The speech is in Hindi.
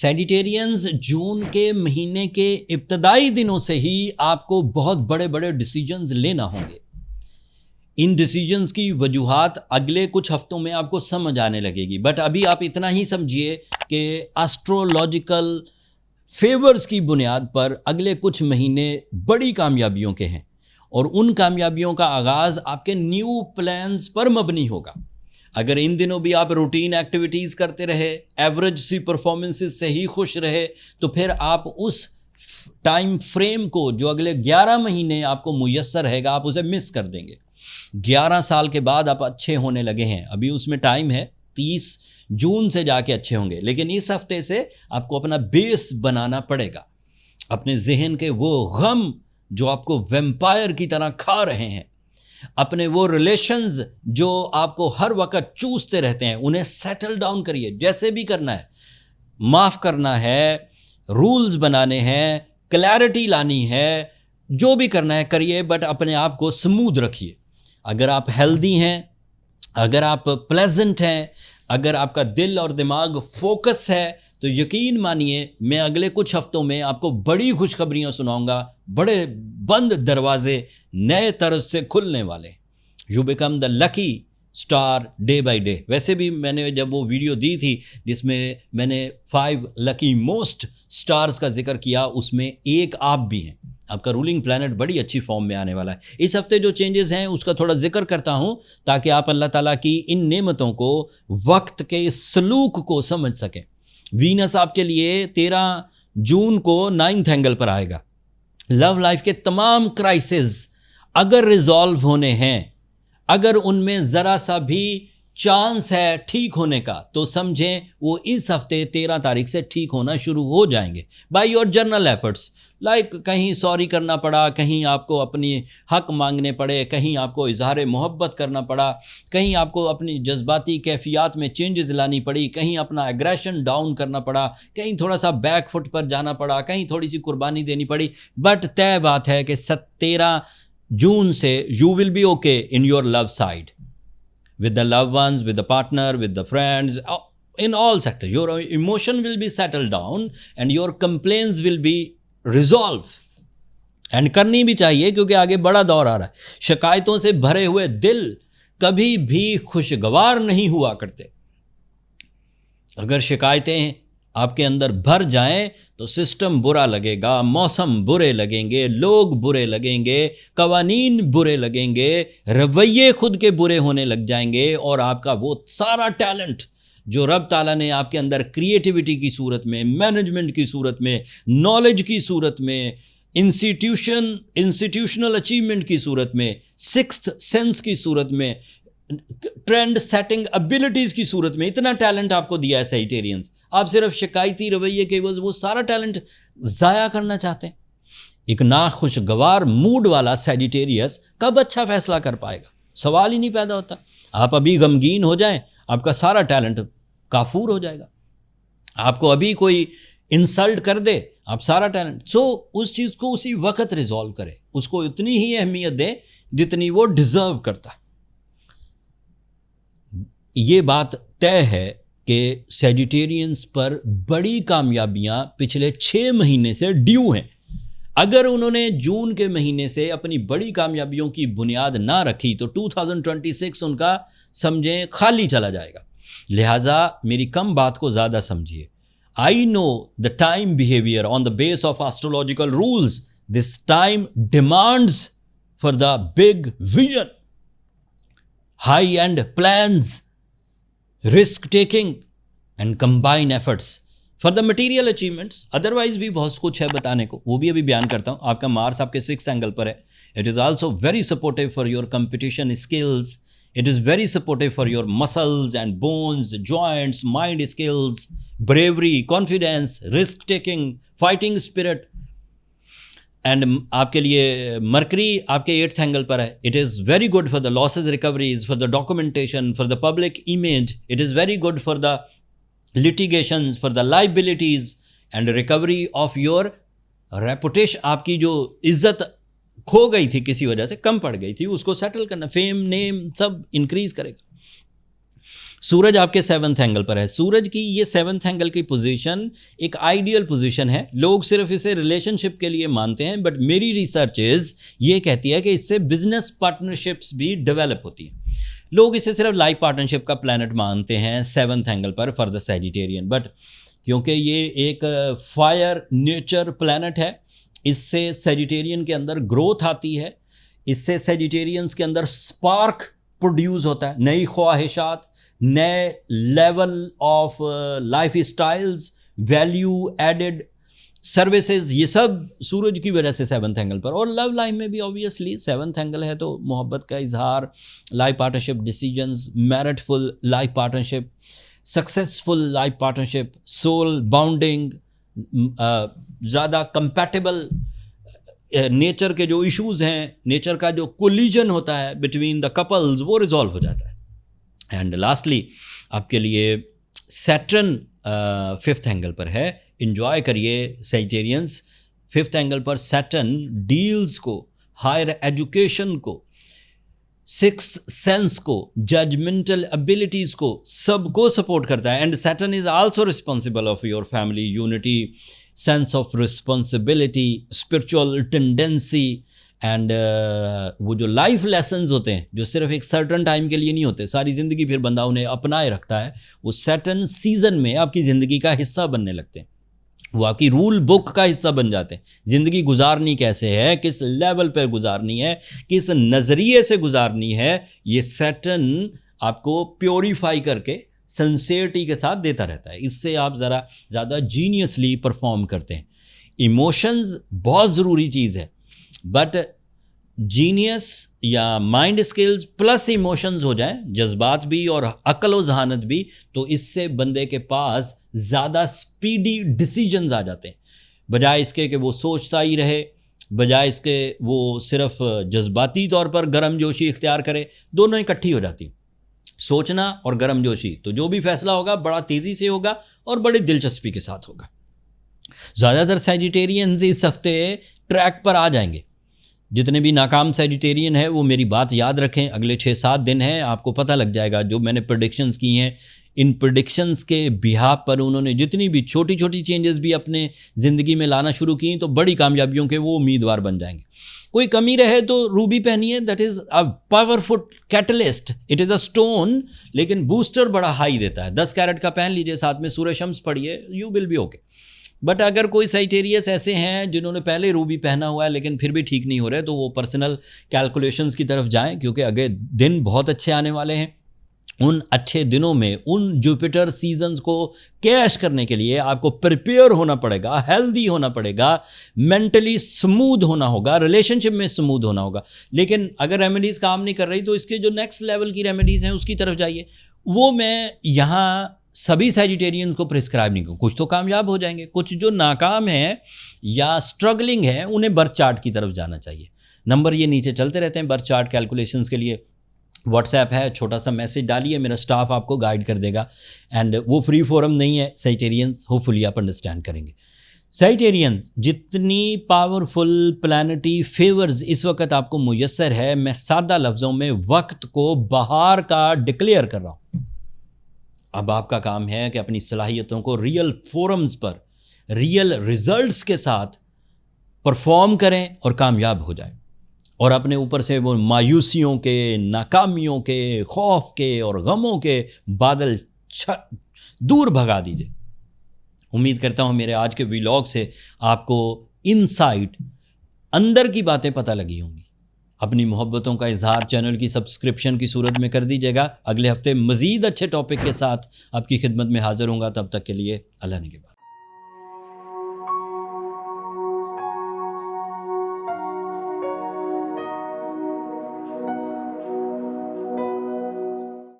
सैजिटेरियंस जून के महीने के इब्तदाई दिनों से ही आपको बहुत बड़े बड़े डिसीजंस लेना होंगे। इन डिसीजंस की वजूहात अगले कुछ हफ्तों में आपको समझ आने लगेगी, बट अभी आप इतना ही समझिए कि एस्ट्रोलॉजिकल फेवर्स की बुनियाद पर अगले कुछ महीने बड़ी कामयाबियों के हैं और उन कामयाबियों का आगाज़ आपके न्यू प्लान्स पर मबनी होगा। अगर इन दिनों भी आप रूटीन एक्टिविटीज़ करते रहे, एवरेज सी परफॉर्मेंसेस से ही खुश रहे, तो फिर आप उस टाइम फ्रेम को जो अगले 11 महीने आपको मुयस्सर रहेगा, आप उसे मिस कर देंगे। 11 साल के बाद आप अच्छे होने लगे हैं, अभी उसमें टाइम है, 30 जून से जाके अच्छे होंगे, लेकिन इस हफ्ते से आपको अपना बेस बनाना पड़ेगा। अपने जहन के वो गम जो आपको वैम्पायर की तरह खा रहे हैं, अपने वो रिलेशंस जो आपको हर वक्त चूसते रहते हैं, उन्हें सेटल डाउन करिए। जैसे भी करना है, माफ़ करना है, रूल्स बनाने हैं, क्लैरिटी लानी है, जो भी करना है करिए, बट अपने आप को स्मूथ रखिए। अगर आप हेल्दी हैं, अगर आप प्लेजेंट हैं, अगर आपका दिल और दिमाग फोकस है, तो यकीन मानिए मैं अगले कुछ हफ्तों में आपको बड़ी खुशखबरियां सुनाऊंगा। बड़े बंद दरवाजे नए तरज से खुलने वाले। You become the lucky star day by day. वैसे भी मैंने जब वो वीडियो दी थी जिसमें मैंने 5 लकी मोस्ट स्टार्स का जिक्र किया, उसमें एक आप भी हैं। आपका रूलिंग प्लैनेट बड़ी अच्छी फॉर्म में आने वाला है। इस हफ्ते जो चेंजेस हैं उसका थोड़ा जिक्र करता हूं ताकि आप अल्लाह ताला की इन नेमतों को, वक्त के इस सलूक को समझ सकें। वीनस आपके लिए 13 जून को 9th एंगल पर आएगा। लव लाइफ के तमाम क्राइसिस अगर रिजॉल्व होने हैं, अगर उनमें ज़रा सा भी चांस है ठीक होने का, तो समझें वो इस हफ्ते 13 तारीख से ठीक होना शुरू हो जाएंगे by your journal efforts. Like कहीं सॉरी करना पड़ा, कहीं आपको अपनी हक मांगने पड़े, कहीं आपको इजहार मोहब्बत करना पड़ा, कहीं आपको अपनी जज्बाती कैफियत में चेंजेस लानी पड़ी, कहीं अपना एग्रेशन डाउन करना पड़ा, कहीं थोड़ा सा बैक फुट पर जाना पड़ा, कहीं थोड़ी सी कुर्बानी देनी पड़ी, बट तय बात है कि 13 जून से you will be okay in your love side, with the loved ones, with the partner, with the friends, in all sectors. Your emotion will be settled down and your complaints will be resolved. And करनी भी चाहिए क्योंकि आगे बड़ा दौर आ रहा है। शिकायतों से भरे हुए दिल कभी भी खुशगवार नहीं हुआ करते। अगर शिकायतें आपके अंदर भर जाएं तो सिस्टम बुरा लगेगा, मौसम बुरे लगेंगे, लोग बुरे लगेंगे, कवानीन बुरे लगेंगे, रवैये खुद के बुरे होने लग जाएंगे और आपका वो सारा टैलेंट जो रब ताला ने आपके अंदर क्रिएटिविटी की सूरत में, मैनेजमेंट की सूरत में, नॉलेज की सूरत में, इंस्टीट्यूशनल अचीवमेंट की सूरत में, सिक्स्थ सेंस की सूरत में, ट्रेंड सेटिंग एबिलिटीज़ की सूरत में, इतना टैलेंट आपको दिया है सैजिटेरियंस। आप सिर्फ शिकायती रवैये के वजह वो सारा टैलेंट ज़ाया करना चाहते हैं। एक नाखुशगवार मूड वाला सैजिटेरियस कब अच्छा फैसला कर पाएगा? सवाल ही नहीं पैदा होता। आप अभी गमगीन हो जाएं, आपका सारा टैलेंट काफूर हो जाएगा। आपको अभी कोई इंसल्ट कर दे, आप सारा टैलेंट, उस चीज़ को उसी वक्त रिजॉल्व करें, उसको इतनी ही अहमियत दें जितनी वो डिजर्व करता है। ये बात तय है कि सैजिटेरियंस पर बड़ी कामयाबियां पिछले 6 महीने से ड्यू हैं। अगर उन्होंने जून के महीने से अपनी बड़ी कामयाबियों की बुनियाद ना रखी तो 2026 उनका समझें खाली चला जाएगा। लिहाजा मेरी कम बात को ज़्यादा समझिए। I know the time behaviour on the base of astrological rules. This time demands for the big vision, high and plans, risk taking and combine efforts for the material achievements. Otherwise भी बहुत कुछ है बताने को, वो भी अभी बयान करता हूँ। आपका मार्स आपके 6th एंगल पर है। It is also very supportive for your competition skills. It is very supportive for your muscles and bones, joints, mind skills, bravery, confidence, risk taking, fighting spirit. And आपके लिए मरकरी आपके 8th एंगल पर है। It is very good for the losses recoveries, for the documentation, for the public image. It is very good for the litigations, for the liabilities and recovery of your reputation. आपकी जो इज्जत खो गई थी, किसी वजह से कम पड़ गई थी, उसको सेटल करना, फेम, नेम सब इंक्रीज करेगा। सूरज आपके 7th एंगल पर है। सूरज की ये 7th एंगल की पोजीशन एक आइडियल पोजीशन है। लोग सिर्फ इसे रिलेशनशिप के लिए मानते हैं, बट मेरी रिसर्च ये कहती है कि इससे बिजनेस पार्टनरशिप्स भी डेवलप होती हैं। लोग इसे सिर्फ लाइफ पार्टनरशिप का प्लैनेट मानते हैं 7th एंगल पर फॉर द सैजिटेरियन, बट क्योंकि ये एक फायर नेचर प्लैनेट है, इससे सैजिटेरियन के अंदर ग्रोथ आती है, इससे सैजिटेरियंस के अंदर स्पार्क प्रोड्यूस होता है, नई ख्वाहिशात, नए level of lifestyles, value added services, ये सब सूरज की वजह से 7th एंगल पर। और लव लाइफ में भी ऑब्वियसली 7th एंगल है तो मोहब्बत का इजहार, life partnership decisions, meritful life partnership, successful life partnership, soul bonding, ज़्यादा कंपैटिबल नेचर के जो इश्यूज़ हैं, नेचर का जो कोलिजन होता है बिटवीन द कपल्स, वो रिजॉल्व हो जाता है। एंड लास्टली आपके लिए सैटर्न 5th एंगल पर है। इंजॉय करिए सैजिटेरियंस। 5th एंगल पर सैटर्न डील्स को, हायर एजुकेशन को, 6th सेंस को, जजमेंटल एबिलिटीज़ को, सबको सपोर्ट करता है। And Saturn is also responsible of your family unity, sense of responsibility, spiritual tendency and वो जो लाइफ लेसन्स होते हैं जो सिर्फ एक सर्टन टाइम के लिए नहीं होते, सारी ज़िंदगी फिर बंदा उन्हें अपनाए रखता है, वो सैटर्न सीजन में आपकी ज़िंदगी का हिस्सा बनने लगते हैं, वो आपकी रूल बुक का हिस्सा बन जाते हैं। ज़िंदगी गुजारनी कैसे है, किस लेवल पर गुजारनी है, किस नज़रिए से गुजारनी है, ये सैटर्न आपको प्योरीफाई करके सिंसियरिटी के साथ देता रहता है। इससे आप ज़रा ज़्यादा जीनियसली परफॉर्म करते हैं। इमोशंस बहुत ज़रूरी चीज़ है, बट जीनियस या माइंड स्किल्स प्लस इमोशंस हो जाएं, जज्बात भी और अक्ल व जहानत भी, तो इससे बंदे के पास ज़्यादा स्पीडी डिसीजंस आ जाते हैं, बजाय इसके कि वो सोचता ही रहे, बजाय इसके वो सिर्फ जज्बाती तौर पर गर्मजोशी इख्तियार करे। दोनों इकट्ठी हो जाती हैं, सोचना और गर्मजोशी, तो जो भी फैसला होगा बड़ा तेज़ी से होगा और बड़ी दिलचस्पी के साथ होगा। ज़्यादातर सैजिटेरियंस इस हफ्ते ट्रैक पर आ जाएंगे। जितने भी नाकाम सैजिटेरियन है वो मेरी बात याद रखें, अगले 6-7 दिन हैं, आपको पता लग जाएगा जो मैंने प्रेडिक्शंस की हैं, इन प्रेडिक्शंस के बिहाफ पर उन्होंने जितनी भी छोटी छोटी चेंजेस भी अपने ज़िंदगी में लाना शुरू की तो बड़ी कामयाबियों के वो उम्मीदवार बन जाएंगे। कोई कमी रहे तो रूबी पहनिए, that is a powerful catalyst, it is a stone, लेकिन बूस्टर बड़ा हाई देता है। 10 कैरेट का पहन लीजिए, साथ में सूर्य शम्स पढ़िए, you will be okay. But अगर कोई सैजिटेरियस ऐसे हैं जिन्होंने पहले रूबी पहना हुआ है लेकिन फिर भी ठीक नहीं हो रहे, तो वो पर्सनल कैलकुलेशंस की तरफ जाएं, क्योंकि अगले दिन बहुत अच्छे आने वाले हैं। उन अच्छे दिनों में उन जुपिटर सीजन्स को कैश करने के लिए आपको प्रिपेयर होना पड़ेगा, हेल्दी होना पड़ेगा, मेंटली स्मूथ होना होगा, रिलेशनशिप में स्मूथ होना होगा। लेकिन अगर रेमेडीज़ काम नहीं कर रही तो इसके जो नेक्स्ट लेवल की रेमेडीज़ हैं उसकी तरफ जाइए। वो मैं यहाँ सभी सैजिटेरियंस को प्रिस्क्राइब नहीं करूँ, कुछ तो कामयाब हो जाएंगे, कुछ जो नाकाम हैं या स्ट्रगलिंग हैं उन्हें बर्थ चार्ट की तरफ जाना चाहिए। नंबर ये नीचे चलते रहते हैं बर्थ चार्ट कैलकुलेशंस के लिए। व्हाट्सएप है, छोटा सा मैसेज डालिए, मेरा स्टाफ आपको गाइड कर देगा। एंड वो फ्री फोरम नहीं है सैजिटेरियंस, होपफुली आप अंडरस्टैंड करेंगे। सैजिटेरियन, जितनी पावरफुल प्लैनेटरी फेवर्स इस वक्त आपको मुयस्सर है, मैं सादा लफ्ज़ों में वक्त को बहार का डिक्लेयर कर रहा हूँ। अब आपका काम है कि अपनी सलाहियतों को रियल फोरम्स पर रियल रिजल्ट्स के साथ परफॉर्म करें और कामयाब हो जाएं, और अपने ऊपर से वो मायूसियों के, नाकामियों के, खौफ के और गमों के बादल दूर भगा दीजिए। उम्मीद करता हूँ मेरे आज के व्लॉग से आपको इनसाइट, अंदर की बातें पता लगी होंगी। अपनी मोहब्बतों का इजहार चैनल की सब्सक्रिप्शन की सूरत में कर दीजिएगा। अगले हफ्ते मज़ीद अच्छे टॉपिक के साथ आपकी खिदमत में हाज़िर होऊंगा। तब तक के लिए अल्लाह ने के बाद।